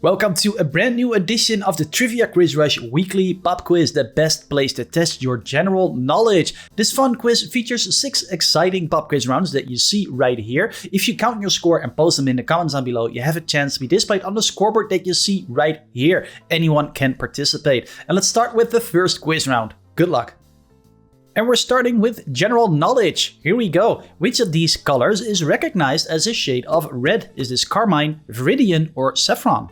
Welcome to a brand new edition of the Trivia Quiz Rush weekly pop quiz, the best place to test your general knowledge. This fun quiz features 6 exciting pop quiz rounds that you see right here. If you count your score and post them in the comments down below, you have a chance to be displayed on the scoreboard that you see right here. Anyone can participate. And let's start with the first quiz round. Good luck. And we're starting with general knowledge. Here we go. Which of these colors is recognized as a shade of red? Is this carmine, viridian, or saffron?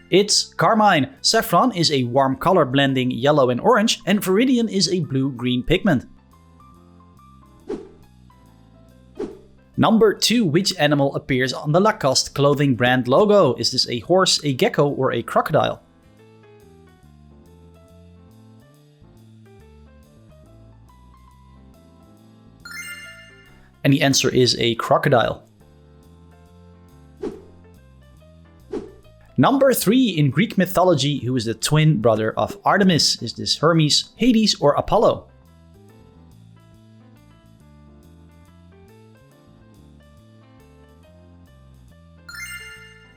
It's carmine. Saffron is a warm color blending yellow and orange, and viridian is a blue-green pigment. Number 2. Which animal appears on the Lacoste clothing brand logo? Is this a horse, a gecko, or a crocodile? And the answer is a crocodile. Number 3. In Greek mythology, who is the twin brother of Artemis? Is this Hermes, Hades, or Apollo?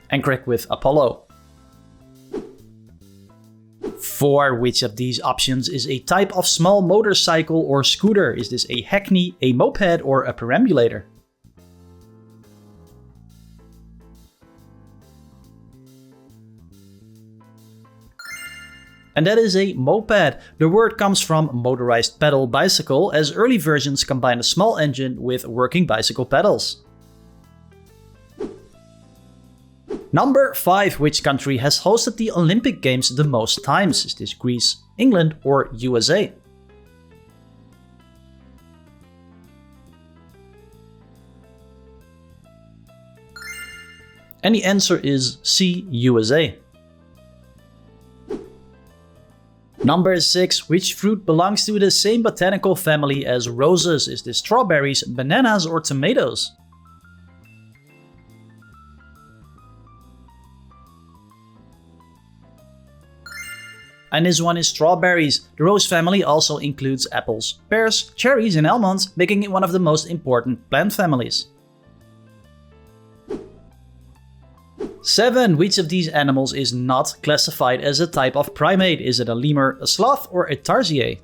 And correct with Apollo. 4. Which of these options is a type of small motorcycle or scooter? Is this a hackney, a moped, or a perambulator? And that is a moped. The word comes from motorized pedal bicycle, as early versions combined a small engine with working bicycle pedals. Number 5. Which country has hosted the Olympic Games the most times? Is this Greece, England, or USA? And the answer is C, USA. Number 6. Which fruit belongs to the same botanical family as roses? Is this strawberries, bananas, or tomatoes? And this one is strawberries. The rose family also includes apples, pears, cherries, and almonds, making it one of the most important plant families. 7. Which of these animals is not classified as a type of primate? Is it a lemur, a sloth, or a tarsier?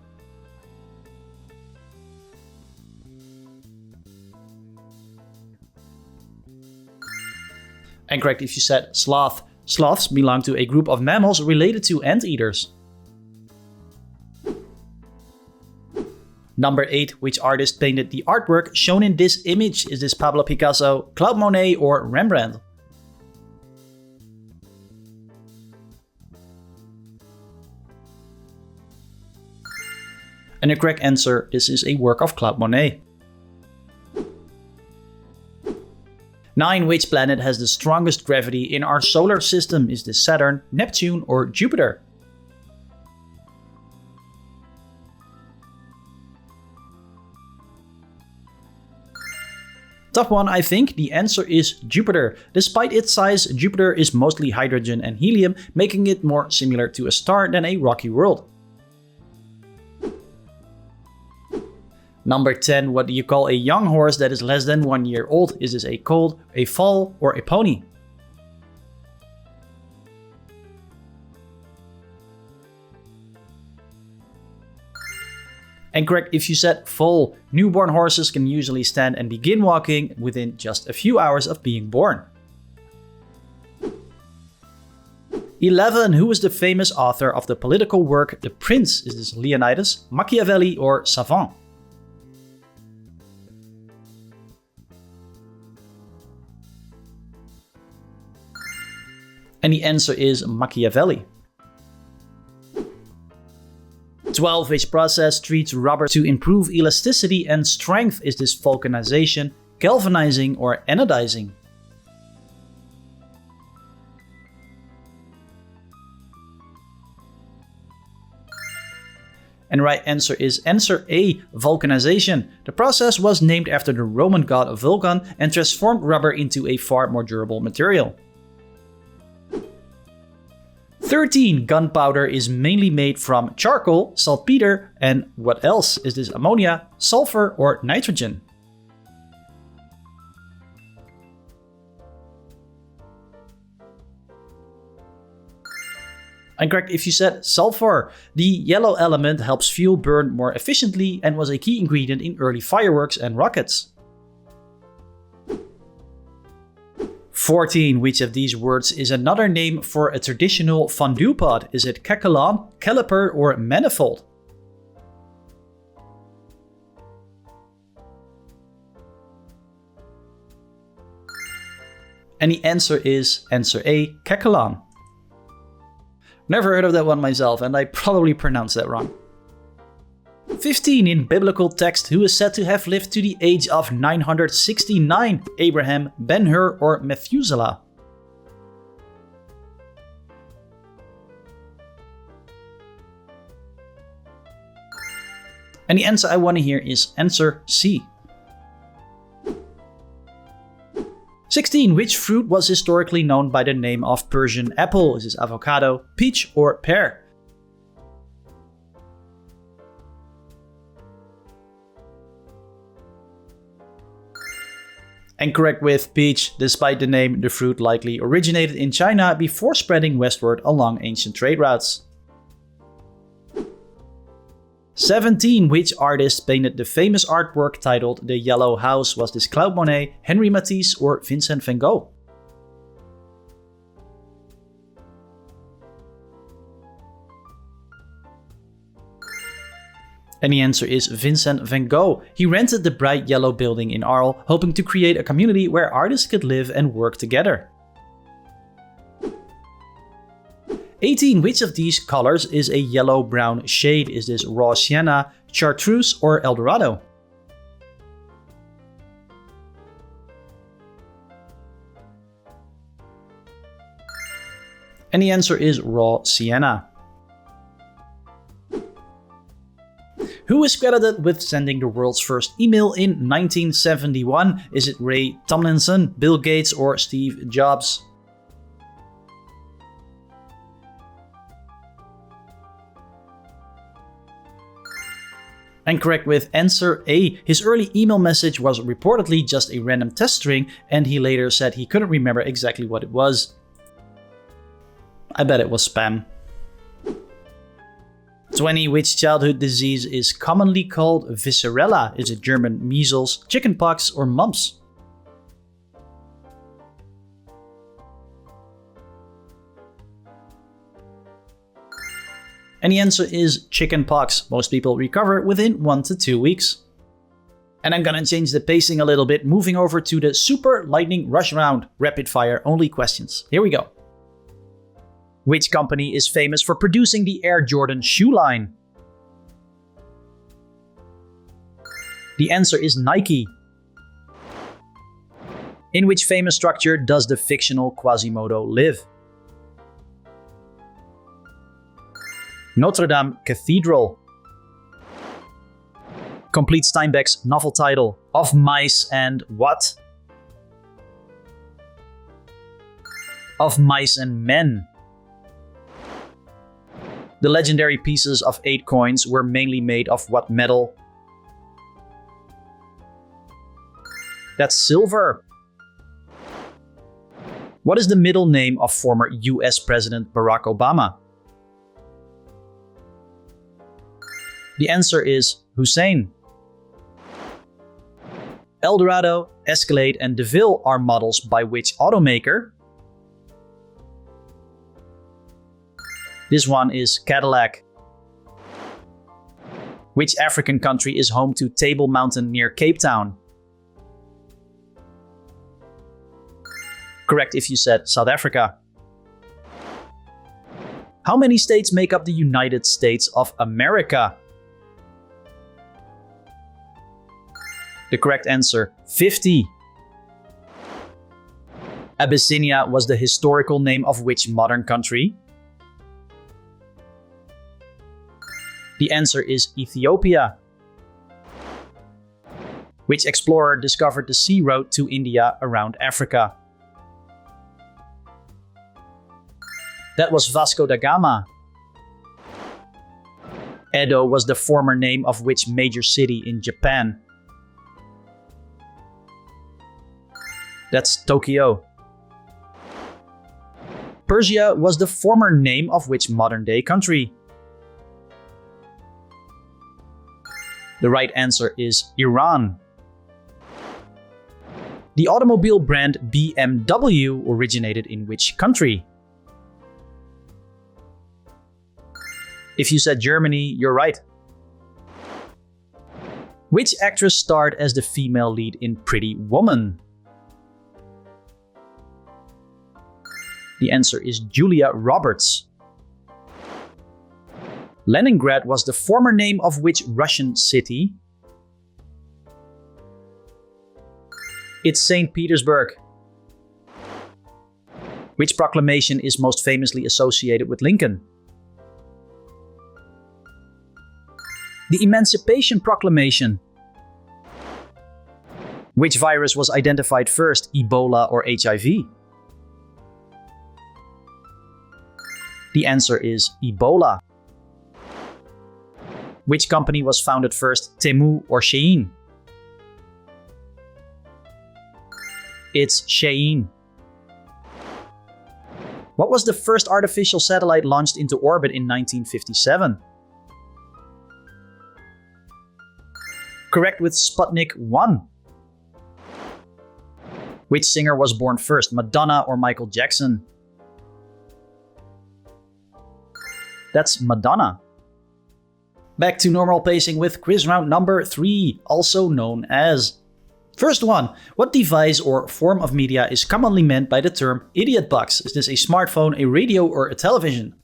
And correct if you said sloth. Sloths belong to a group of mammals related to anteaters. Number 8. Which artist painted the artwork shown in this image? Is this Pablo Picasso, Claude Monet, or Rembrandt? And the correct answer, this is a work of Claude Monet. 9. Which planet has the strongest gravity in our solar system? Is this Saturn, Neptune, or Jupiter? Tough one, I think. The answer is Jupiter. Despite its size, Jupiter is mostly hydrogen and helium, making it more similar to a star than a rocky world. Number 10. What do you call a young horse that is less than 1 year old? Is this a colt, a foal, or a pony? And correct if you said foal. Newborn horses can usually stand and begin walking within just a few hours of being born. 11. Who is the famous author of the political work The Prince? Is this Leonidas, Machiavelli, or Savant? And the answer is Machiavelli. 12. Which process treats rubber to improve elasticity and strength? Is this vulcanization, galvanizing, or anodizing? And the right answer is answer A, vulcanization. The process was named after the Roman god Vulcan and transformed rubber into a far more durable material. 13. Gunpowder is mainly made from charcoal, saltpeter, and what else? Is this ammonia, sulfur, or nitrogen? And correct if you said sulfur. The yellow element helps fuel burn more efficiently and was a key ingredient in early fireworks and rockets. 14. Which of these words is another name for a traditional fondue pot? Is it kakelan, caliper, or manifold? And the answer is answer A, kakelan. Never heard of that one myself, and I probably pronounced that wrong. 15. In biblical text, who is said to have lived to the age of 969? Abraham, Ben-Hur, or Methuselah? And the answer I want to hear is answer C. 16. Which fruit was historically known by the name of Persian apple? Is this avocado, peach, or pear? And correct with peach. Despite the name, the fruit likely originated in China before spreading westward along ancient trade routes. 17. Which artist painted the famous artwork titled The Yellow House? Was this Claude Monet, Henri Matisse, or Vincent van Gogh? And the answer is Vincent van Gogh. He rented the bright yellow building in Arles, hoping to create a community where artists could live and work together. 18. Which of these colors is a yellow-brown shade? Is this raw sienna, chartreuse, or eldorado? And the answer is raw sienna. Who is credited with sending the world's first email in 1971? Is it Ray Tomlinson, Bill Gates, or Steve Jobs? And correct with answer A. His early email message was reportedly just a random test string, and he later said he couldn't remember exactly what it was. I bet it was spam. 20. Which childhood disease is commonly called viscerella? Is it German measles, chickenpox, or mumps? And the answer is chickenpox. Most people recover within 1 to 2 weeks. And I'm gonna change the pacing a little bit, moving over to the Super Lightning Rush round, rapid fire only questions. Here we go. Which company is famous for producing the Air Jordan shoe line? The answer is Nike. In which famous structure does the fictional Quasimodo live? Notre Dame Cathedral. Complete Steinbeck's novel title, Of Mice and what? Of Mice and Men. The legendary pieces of 8 coins were mainly made of what metal? That's silver. What is the middle name of former US President Barack Obama? The answer is Hussein. Eldorado, Escalade, and DeVille are models by which automaker? This one is Cadillac. Which African country is home to Table Mountain near Cape Town? Correct if you said South Africa. How many states make up the United States of America? The correct answer, 50. Abyssinia was the historical name of which modern country? The answer is Ethiopia. Which explorer discovered the sea road to India around Africa? That was Vasco da Gama. Edo was the former name of which major city in Japan? That's Tokyo. Persia was the former name of which modern-day country? The right answer is Iran. The automobile brand BMW originated in which country? If you said Germany, you're right. Which actress starred as the female lead in Pretty Woman? The answer is Julia Roberts. Leningrad was the former name of which Russian city? It's St. Petersburg. Which proclamation is most famously associated with Lincoln? The Emancipation Proclamation. Which virus was identified first, Ebola or HIV? The answer is Ebola. Which company was founded first, Temu or Shein? It's Shein. What was the first artificial satellite launched into orbit in 1957? Correct, with Sputnik 1. Which singer was born first, Madonna or Michael Jackson? That's Madonna. Back to normal pacing with quiz round number 3, also known as... First one, what device or form of media is commonly meant by the term idiot box? Is this a smartphone, a radio, or a television?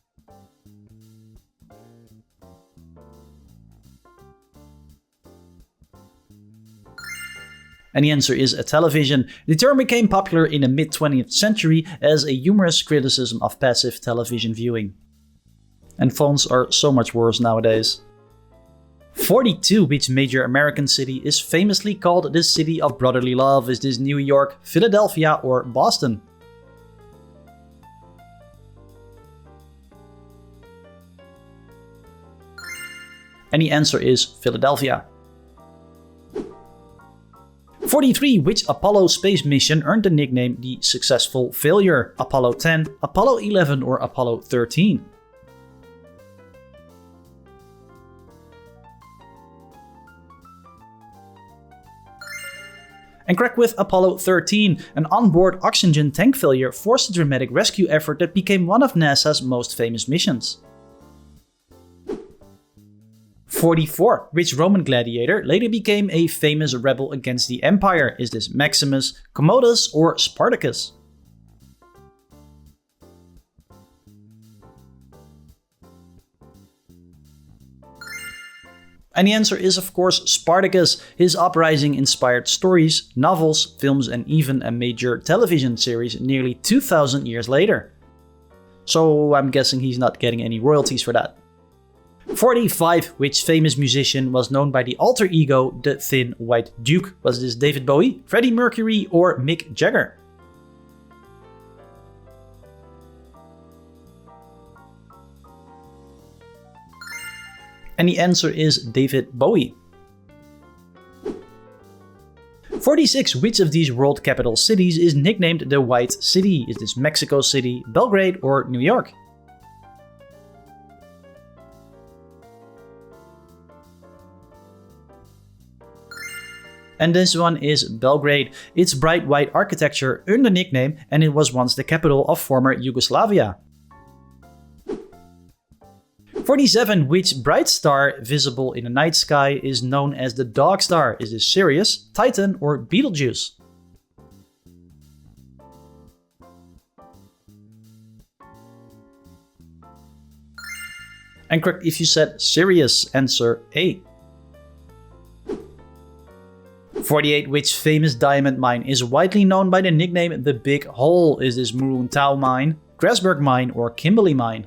And the answer is a television. The term became popular in the mid-20th century as a humorous criticism of passive television viewing. And phones are so much worse nowadays. 42. Which major American city is famously called the City of Brotherly Love? Is this New York, Philadelphia, or Boston? And the answer is Philadelphia. 43. Which Apollo space mission earned the nickname the Successful Failure? Apollo 10, Apollo 11, or Apollo 13? And correct, with Apollo 13, an onboard oxygen tank failure forced a dramatic rescue effort that became one of NASA's most famous missions. 44. Which Roman gladiator later became a famous rebel against the empire? Is this Maximus, Commodus, or Spartacus? And the answer is, of course, Spartacus. His uprising inspired stories, novels, films, and even a major television series nearly 2,000 years later. So I'm guessing he's not getting any royalties for that. 45. Which famous musician was known by the alter ego the Thin White Duke? Was this David Bowie, Freddie Mercury, or Mick Jagger? And the answer is David Bowie. 46. Which of these world capital cities is nicknamed the White City? Is this Mexico City, Belgrade, or New York? And this one is Belgrade. Its bright white architecture earned the nickname, and it was once the capital of former Yugoslavia. 47. Which bright star visible in the night sky is known as the Dog Star? Is this Sirius, Titan, or Betelgeuse? And correct if you said Sirius, answer A. 48. Which famous diamond mine is widely known by the nickname the Big Hole? Is this Muruntau Mine, Grasberg Mine, or Kimberley Mine?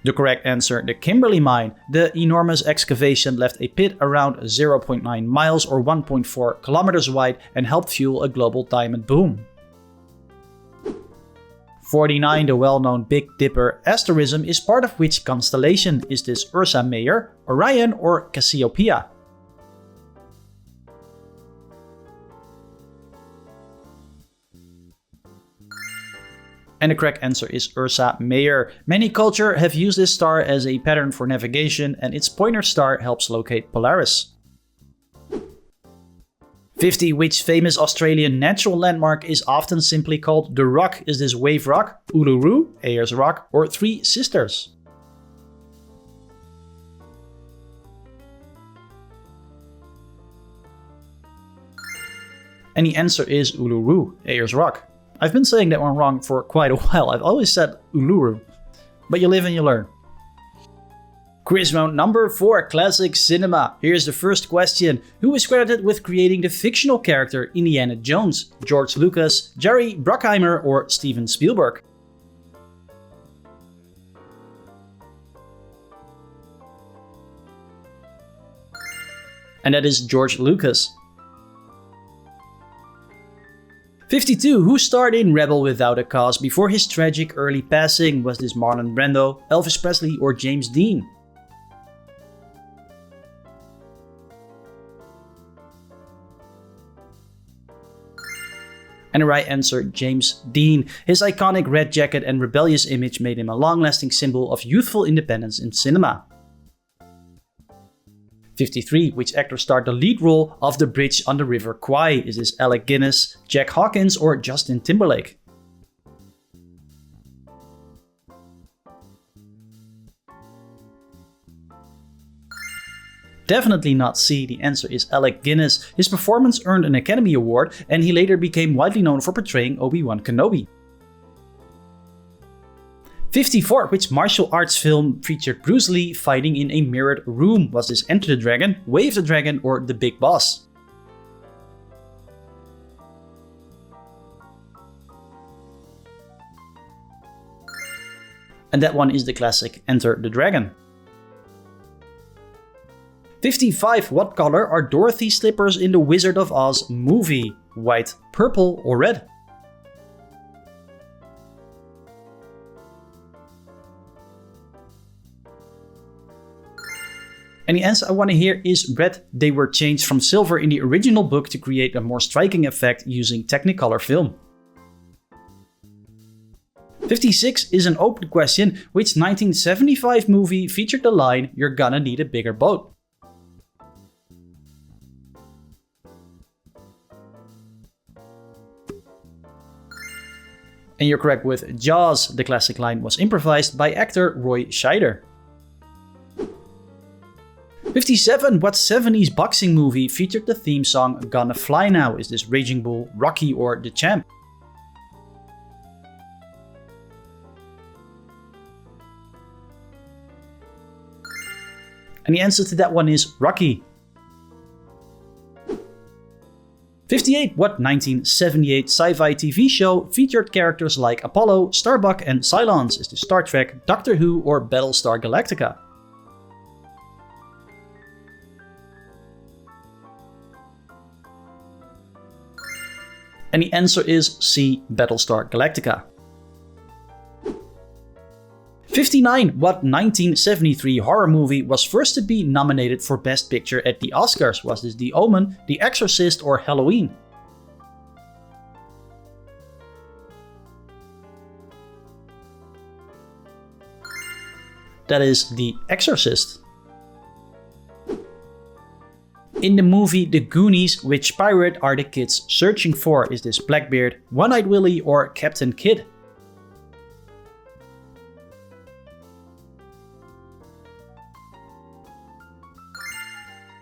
The correct answer, the Kimberley mine. The enormous excavation left a pit around 0.9 miles or 1.4 kilometers wide and helped fuel a global diamond boom. 49. The well-known Big Dipper asterism is part of which constellation? Is this Ursa Major, Orion, or Cassiopeia? And the correct answer is Ursa Major. Many cultures have used this star as a pattern for navigation, and its pointer star helps locate Polaris. 50. Which famous Australian natural landmark is often simply called The Rock? Is this Wave Rock, Uluru, Ayers Rock, or Three Sisters? And the answer is Uluru, Ayers Rock. I've been saying that one wrong for quite a while. I've always said Uluru, but you live and you learn. Quiz round number 4, classic cinema. Here's the first question. Who is credited with creating the fictional character Indiana Jones? George Lucas, Jerry Bruckheimer, or Steven Spielberg? And that is George Lucas. 52. Who starred in Rebel Without a Cause before his tragic early passing? Was this Marlon Brando, Elvis Presley, or James Dean? And the right answer, James Dean. His iconic red jacket and rebellious image made him a long-lasting symbol of youthful independence in cinema. 53. Which actor starred the lead role of The Bridge on the River Kwai? Is this Alec Guinness, Jack Hawkins, or Justin Timberlake? Definitely not C, the answer is Alec Guinness. His performance earned an Academy Award, and he later became widely known for portraying Obi-Wan Kenobi. 54. Which martial arts film featured Bruce Lee fighting in a mirrored room? Was this Enter the Dragon, Way of the Dragon, or The Big Boss? And that one is the classic Enter the Dragon. 55. What color are Dorothy's slippers in the Wizard of Oz movie? White, purple, or red? And the answer I want to hear is red. They were changed from silver in the original book to create a more striking effect using Technicolor film. 56 is an open question. Which 1975 movie featured the line, "You're gonna need a bigger boat"? And you're correct with Jaws. The classic line was improvised by actor Roy Scheider. 57. What 70s boxing movie featured the theme song Gonna Fly Now? Is this Raging Bull, Rocky, or The Champ? And the answer to that one is Rocky. 58. What 1978 sci-fi TV show featured characters like Apollo, Starbuck, and Cylons? Is this Star Trek, Doctor Who, or Battlestar Galactica? And the answer is C, Battlestar Galactica. 59. What 1973 horror movie was first to be nominated for Best Picture at the Oscars? Was this The Omen, The Exorcist, or Halloween? That is The Exorcist. In the movie The Goonies, which pirate are the kids searching for? Is this Blackbeard, One-Eyed Willy, or Captain Kidd?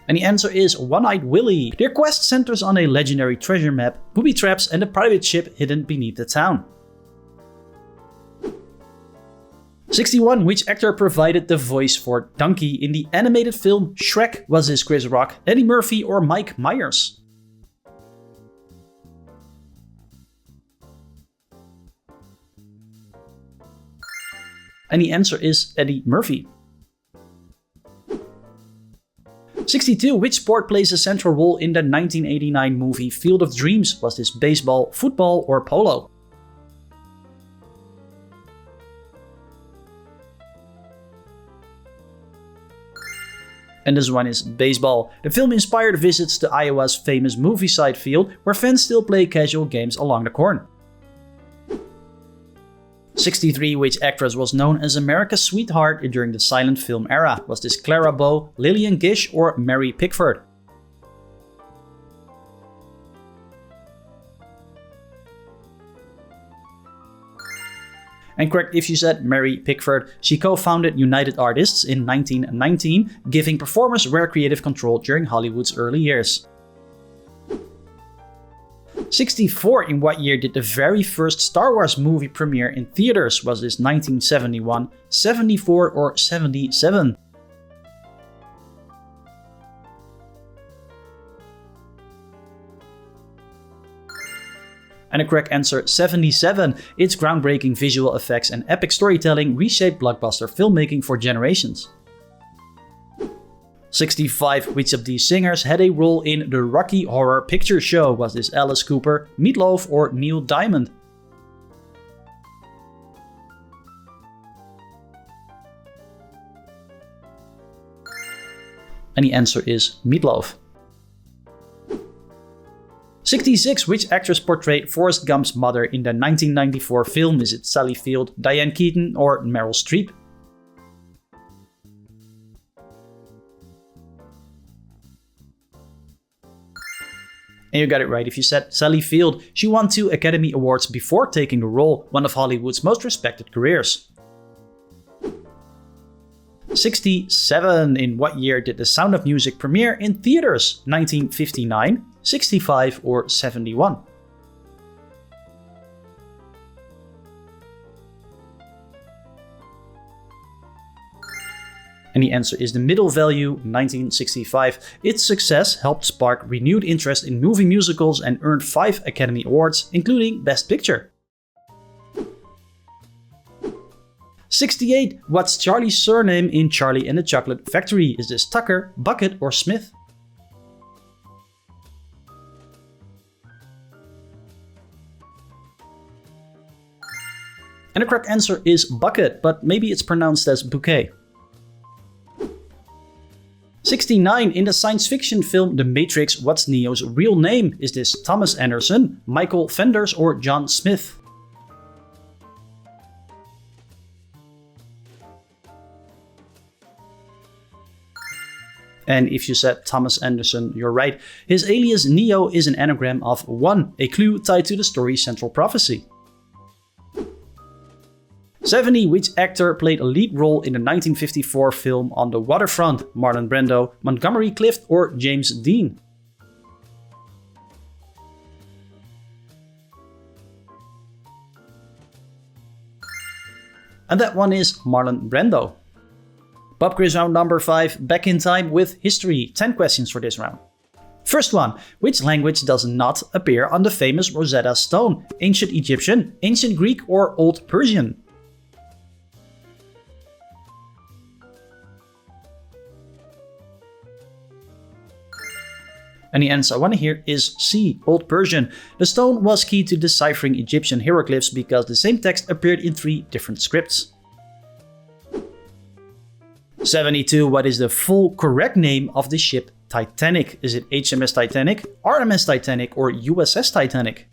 And the answer is One-Eyed Willy. Their quest centers on a legendary treasure map, booby traps, and a private ship hidden beneath the town. 61. Which actor provided the voice for Donkey in the animated film Shrek? Was this Chris Rock, Eddie Murphy, or Mike Myers? And the answer is Eddie Murphy. 62. Which sport plays a central role in the 1989 movie Field of Dreams? Was this baseball, football, or polo? And this one is baseball. The film inspired visits to Iowa's famous movie site field, where fans still play casual games along the corn. 63. Which actress was known as America's sweetheart during the silent film era? Was this Clara Bow, Lillian Gish, or Mary Pickford? And correct if you said Mary Pickford. She co-founded United Artists in 1919, giving performers rare creative control during Hollywood's early years. 64. In what year did the very first Star Wars movie premiere in theaters? Was this 1971, 74, or 77? And the correct answer, 77. Its groundbreaking visual effects and epic storytelling reshaped blockbuster filmmaking for generations. 65. Which of these singers had a role in the Rocky Horror Picture Show? Was this Alice Cooper, Meatloaf, or Neil Diamond? And the answer is Meatloaf. 66. Which actress portrayed Forrest Gump's mother in the 1994 film? Is it Sally Field, Diane Keaton, or Meryl Streep? And you got it right if you said Sally Field. She won 2 Academy Awards before taking the role, one of Hollywood's most respected careers. 67. In what year did The Sound of Music premiere in theaters? 1959, 65, or 71? And the answer is the middle value, 1965. Its success helped spark renewed interest in movie musicals and earned 5 Academy Awards, including Best Picture. 68. What's Charlie's surname in Charlie and the Chocolate Factory? Is this Tucker, Bucket, or Smith? And the correct answer is Bucket, but maybe it's pronounced as Bouquet. 69. In the science fiction film The Matrix, what's Neo's real name? Is this Thomas Anderson, Michael Fenders, or John Smith? And if you said Thomas Anderson, you're right. His alias Neo is an anagram of 1, a clue tied to the story's central prophecy. 70. Which actor played a lead role in the 1954 film On the Waterfront? Marlon Brando, Montgomery Clift, or James Dean? And that one is Marlon Brando. Pop quiz round number 5, back in time with history. 10 questions for this round. First one, which language does not appear on the famous Rosetta Stone? Ancient Egyptian, Ancient Greek, or Old Persian? And the answer I want to hear is C, Old Persian. The stone was key to deciphering Egyptian hieroglyphs because the same text appeared in 3 different scripts. 72. What is the full correct name of the ship Titanic? Is it HMS Titanic, RMS Titanic, or USS Titanic?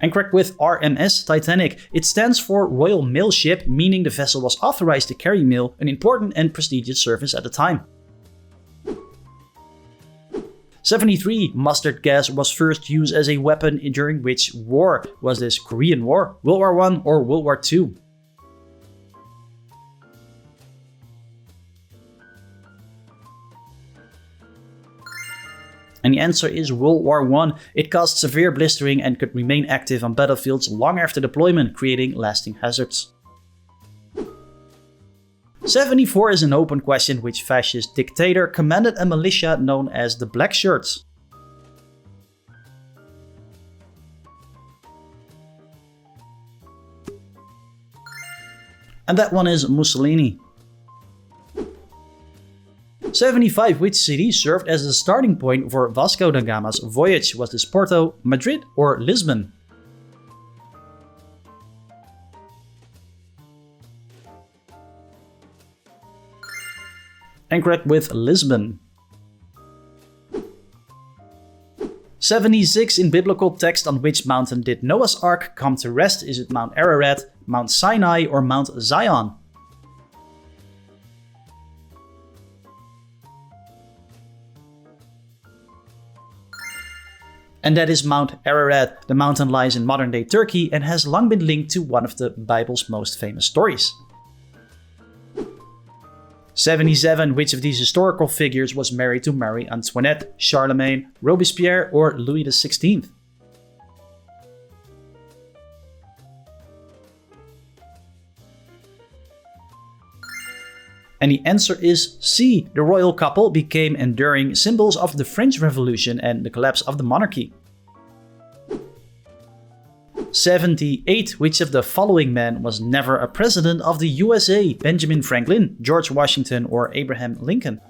And correct with RMS Titanic. It stands for Royal Mail Ship, meaning the vessel was authorized to carry mail, an important and prestigious service at the time. 73. Mustard gas was first used as a weapon during which war? Was this Korean War, World War I, or World War II? And the answer is World War I. It caused severe blistering and could remain active on battlefields long after deployment, creating lasting hazards. 74 is an open question. Which fascist dictator commanded a militia known as the Black Shirts? And that one is Mussolini. 75. Which city served as the starting point for Vasco da Gama's voyage? Was this Porto, Madrid, or Lisbon? And correct with Lisbon. 76. In biblical text, on which mountain did Noah's Ark come to rest? Is it Mount Ararat, Mount Sinai, or Mount Zion? And that is Mount Ararat. The mountain lies in modern-day Turkey and has long been linked to one of the Bible's most famous stories. 77. Which of these historical figures was married to Marie Antoinette, Charlemagne, Robespierre, or Louis XVI? And the answer is C. The royal couple became enduring symbols of the French Revolution and the collapse of the monarchy. 78. Which of the following men was never a president of the USA? Benjamin Franklin, George Washington, or Abraham Lincoln?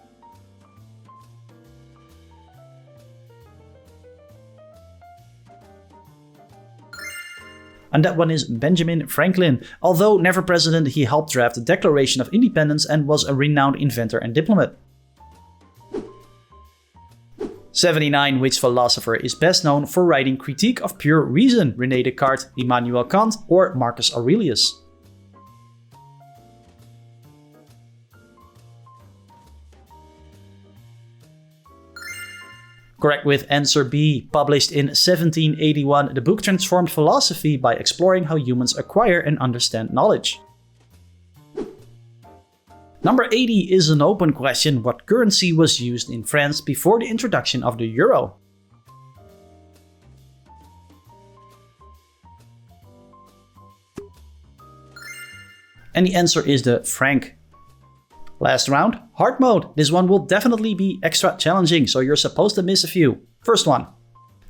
And that one is Benjamin Franklin. Although never president, he helped draft the Declaration of Independence and was a renowned inventor and diplomat. 79. Which philosopher is best known for writing Critique of Pure Reason? René Descartes, Immanuel Kant, or Marcus Aurelius? Correct with answer B. Published in 1781, the book transformed philosophy by exploring how humans acquire and understand knowledge. Number 80 is an open question. What currency was used in France before the introduction of the euro? And the answer is the franc. Last round, hard mode. This one will definitely be extra challenging, so you're supposed to miss a few. First one.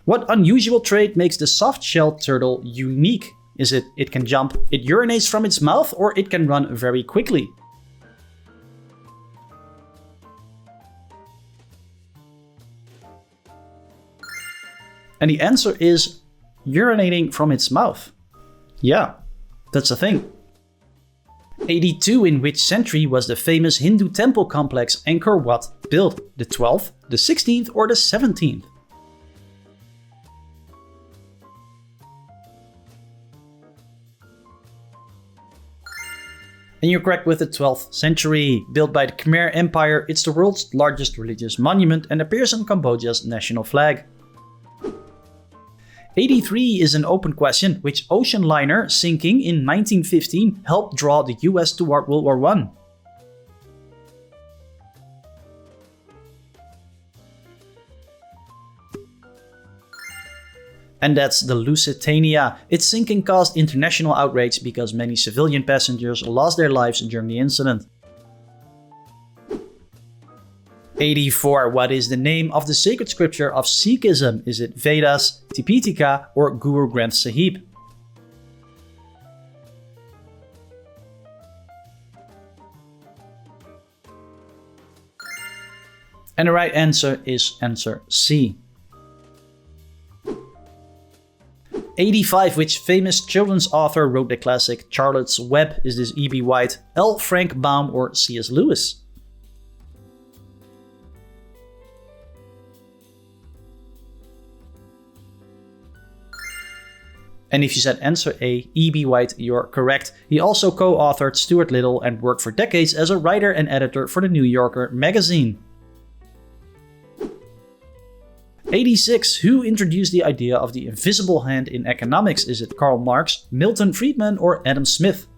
What unusual trait makes the soft-shelled turtle unique? Is it can jump, it urinates from its mouth, or it can run very quickly? And the answer is urinating from its mouth. Yeah, that's a thing. 82. In which century was the famous Hindu temple complex Angkor Wat built? The 12th, the 16th, or the 17th? And you're correct with the 12th century. Built by the Khmer Empire, it's the world's largest religious monument and appears on Cambodia's national flag. 83 is an open question. Which ocean liner sinking in 1915 helped draw the US toward World War I? And that's the Lusitania. Its sinking caused international outrage because many civilian passengers lost their lives during the incident. 84. What is the name of the sacred scripture of Sikhism? Is it Vedas, Tipitaka, or Guru Granth Sahib? And the right answer is answer C. 85. Which famous children's author wrote the classic Charlotte's Web? Is this E.B. White, L. Frank Baum, or C.S. Lewis? And if you said answer A, E.B. White, you're correct. He also co-authored Stuart Little and worked for decades as a writer and editor for the New Yorker magazine. 86. Who introduced the idea of the invisible hand in economics? Is it Karl Marx, Milton Friedman, or Adam Smith?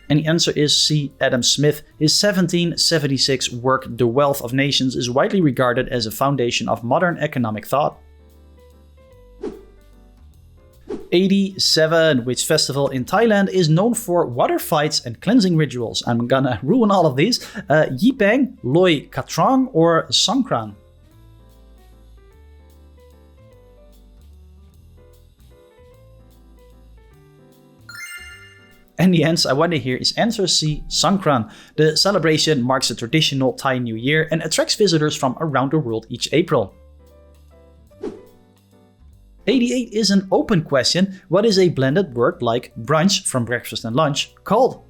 And the answer is C. Adam Smith. His 1776 work, The Wealth of Nations, is widely regarded as a foundation of modern economic thought. 87. Which festival in Thailand is known for water fights and cleansing rituals? I'm gonna ruin all of these. Yipeng, Loi Katrong, or Songkran? And the answer I want to hear is answer C, Songkran. The celebration marks the traditional Thai New Year and attracts visitors from around the world each April. 88 is an open question. What is a blended word like brunch from breakfast and lunch called?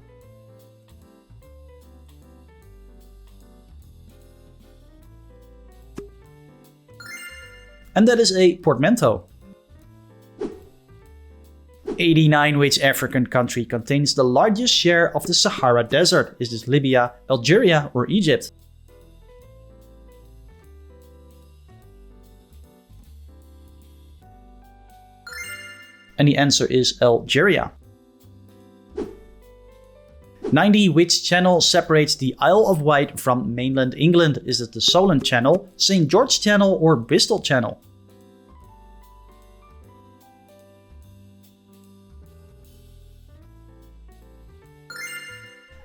And that is a portmanteau. 89. Which African country contains the largest share of the Sahara Desert? Is this Libya, Algeria, or Egypt? And the answer is Algeria. 90. Which channel separates the Isle of Wight from mainland England? Is it the Solent Channel, St. George Channel, or Bristol Channel?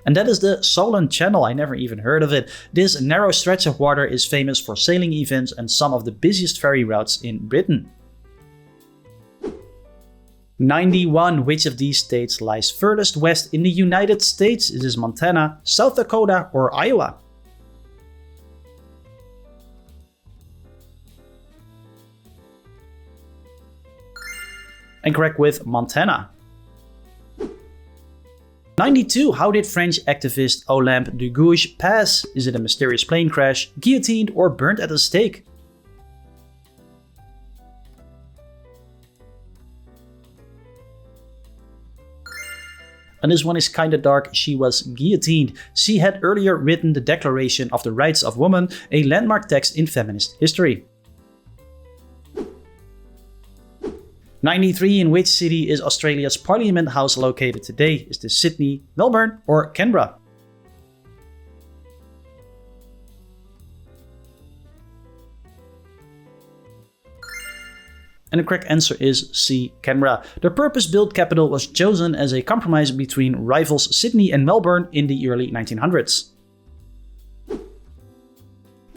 And that is the Solent Channel. I never even heard of it. This narrow stretch of water is famous for sailing events and some of the busiest ferry routes in Britain. 91. Which of these states lies furthest west in the United States? Is this Montana, South Dakota, or Iowa? And correct with Montana. 92. How did French activist Olympe de Gouges pass? Is it a mysterious plane crash, guillotined, or burnt at the stake? And this one is kinda dark. She was guillotined. She had earlier written the Declaration of the Rights of Women, a landmark text in feminist history. 93. In which city is Australia's Parliament House located today? Is this Sydney, Melbourne, or Canberra? And the correct answer is C, Canberra. The purpose-built capital was chosen as a compromise between rivals Sydney and Melbourne in the early 1900s.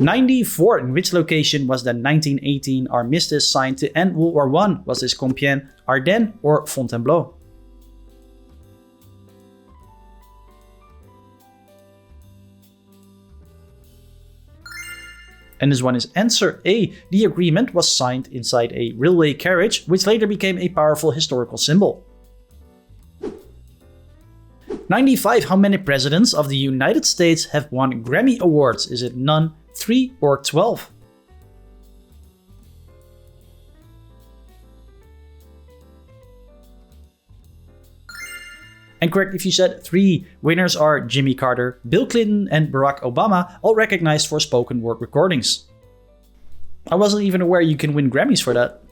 94. In which location was the 1918 armistice signed to end World War I? Was this Compiègne, Ardennes, or Fontainebleau? And this one is answer A. The agreement was signed inside a railway carriage, which later became a powerful historical symbol. 95. How many presidents of the United States have won Grammy Awards? Is it none, 3, or 12? And correct if you said 3. Winners are Jimmy Carter, Bill Clinton, and Barack Obama, all recognized for spoken word recordings. I wasn't even aware you can win Grammys for that.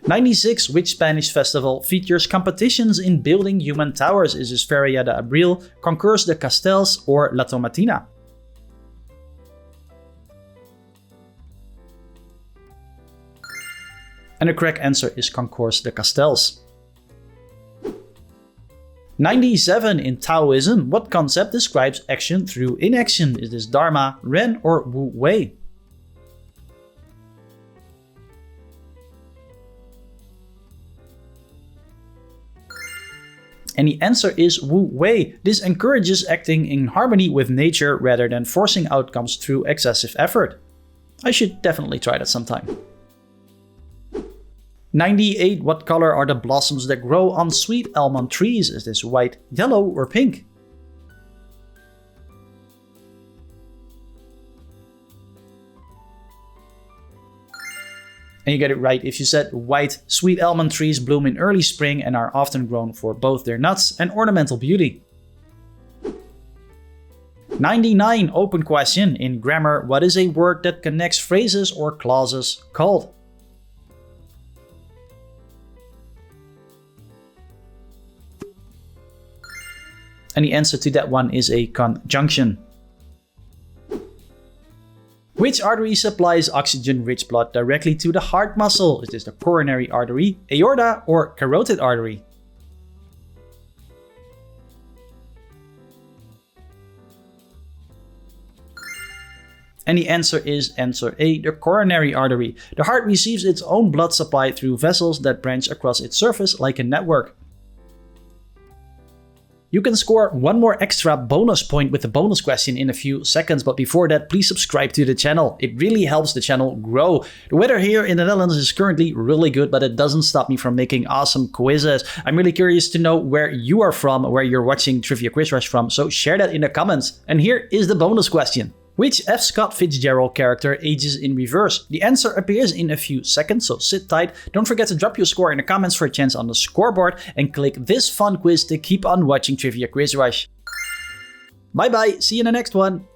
96. Which Spanish festival features competitions in building human towers? Is this Feria de Abril, Concurs de Castells, or La Tomatina? And the correct answer is Concurs de Castells. 97. In Taoism, what concept describes action through inaction? Is this Dharma, Ren, or Wu Wei? And the answer is Wu Wei. This encourages acting in harmony with nature rather than forcing outcomes through excessive effort. I should definitely try that sometime. 98. What color are the blossoms that grow on sweet almond trees? Is this white, yellow, or pink? And you get it right if you said white. Sweet almond trees bloom in early spring and are often grown for both their nuts and ornamental beauty. 99. Open question. In grammar, what is a word that connects phrases or clauses called? And the answer to that one is a conjunction. Which artery supplies oxygen-rich blood directly to the heart muscle? Is this the coronary artery, aorta, or carotid artery? And the answer is answer A, the coronary artery. The heart receives its own blood supply through vessels that branch across its surface like a network. You can score one more extra bonus point with the bonus question in a few seconds, but before that, please subscribe to the channel. It really helps the channel grow. The weather here in the Netherlands is currently really good, but it doesn't stop me from making awesome quizzes. I'm really curious to know where you are from, where you're watching Trivia Quiz Rush from, so share that in the comments. And here is the bonus question. Which F. Scott Fitzgerald character ages in reverse? The answer appears in a few seconds, so sit tight. Don't forget to drop your score in the comments for a chance on the scoreboard, and click this fun quiz to keep on watching Trivia Quiz Rush. Bye bye, see you in the next one.